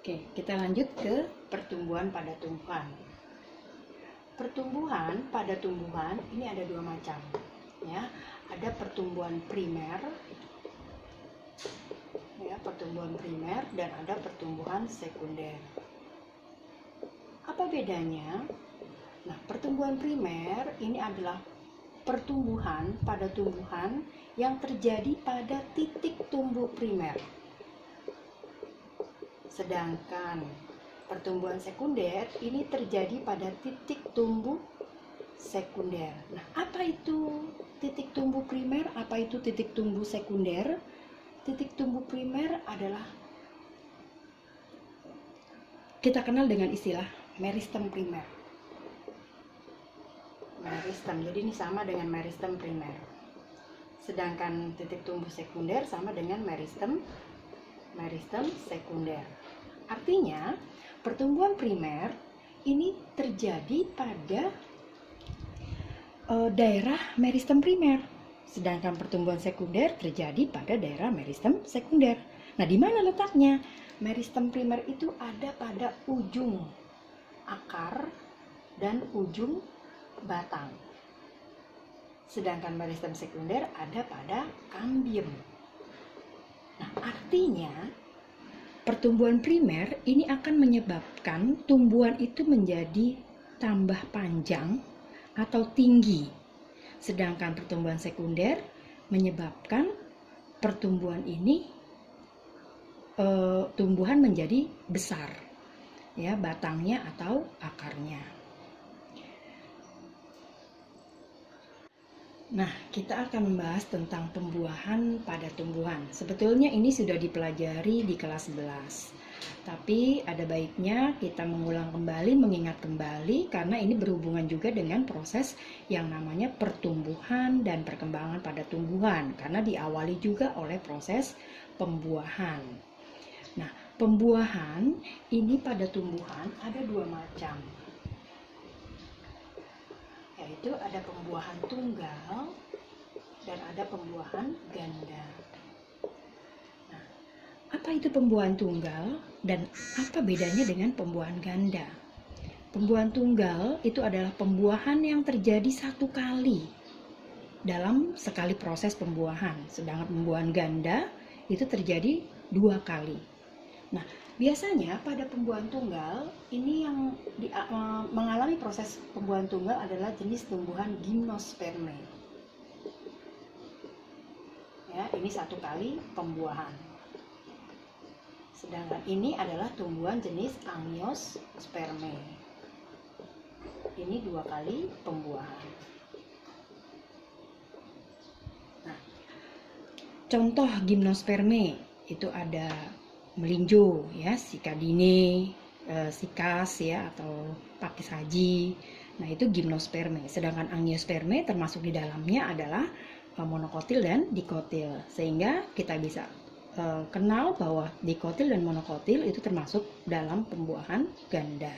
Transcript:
Oke, kita lanjut ke pertumbuhan pada tumbuhan. Pertumbuhan pada tumbuhan ini ada dua macam, ya. Ada pertumbuhan primer, ya, pertumbuhan primer, dan ada pertumbuhan sekunder. Apa bedanya? Nah, pertumbuhan primer ini adalah pertumbuhan pada tumbuhan yang terjadi pada titik tumbuh primer. Sedangkan pertumbuhan sekunder ini terjadi pada titik tumbuh sekunder. Nah, apa itu titik tumbuh primer? Apa itu titik tumbuh sekunder? Titik tumbuh primer adalah kita kenal dengan istilah meristem primer. Meristem, jadi ini sama dengan meristem primer. Sedangkan titik tumbuh sekunder sama dengan meristem sekunder. Artinya, pertumbuhan primer ini terjadi pada daerah meristem primer, sedangkan pertumbuhan sekunder terjadi pada daerah meristem sekunder. Nah, di mana letaknya? Meristem primer itu ada pada ujung akar dan ujung batang. Sedangkan meristem sekunder ada pada kambium. Nah, artinya pertumbuhan primer ini akan menyebabkan tumbuhan itu menjadi tambah panjang atau tinggi. Sedangkan pertumbuhan sekunder menyebabkan pertumbuhan ini tumbuhan menjadi besar, ya, batangnya atau akarnya. Nah, kita akan membahas tentang pembuahan pada tumbuhan. Sebetulnya ini sudah dipelajari di kelas 11. Tapi ada baiknya kita mengulang kembali, mengingat kembali, karena ini berhubungan juga dengan proses yang namanya pertumbuhan dan perkembangan pada tumbuhan. Karena diawali juga oleh proses pembuahan. Nah, pembuahan ini pada tumbuhan ada dua macam. Yaitu ada pembuahan tunggal dan ada pembuahan ganda. Nah, apa itu pembuahan tunggal dan apa bedanya dengan pembuahan ganda? Pembuahan tunggal itu adalah pembuahan yang terjadi satu kali dalam sekali proses pembuahan, sedangkan pembuahan ganda itu terjadi dua kali. Nah, biasanya pada pembuahan tunggal ini yang mengalami proses pembuahan tunggal adalah jenis tumbuhan gimnosperme. Ya, ini satu kali pembuahan. Sedangkan ini adalah tumbuhan jenis angiosperme. Ini dua kali pembuahan. Nah, contoh gimnosperme itu ada melinjo, ya, sikadine, sikas, ya, atau pakis haji. Nah, itu gimnosperme. Sedangkan angiosperme termasuk di dalamnya adalah monokotil dan dikotil. Sehingga kita bisa kenal bahwa dikotil dan monokotil itu termasuk dalam pembuahan ganda.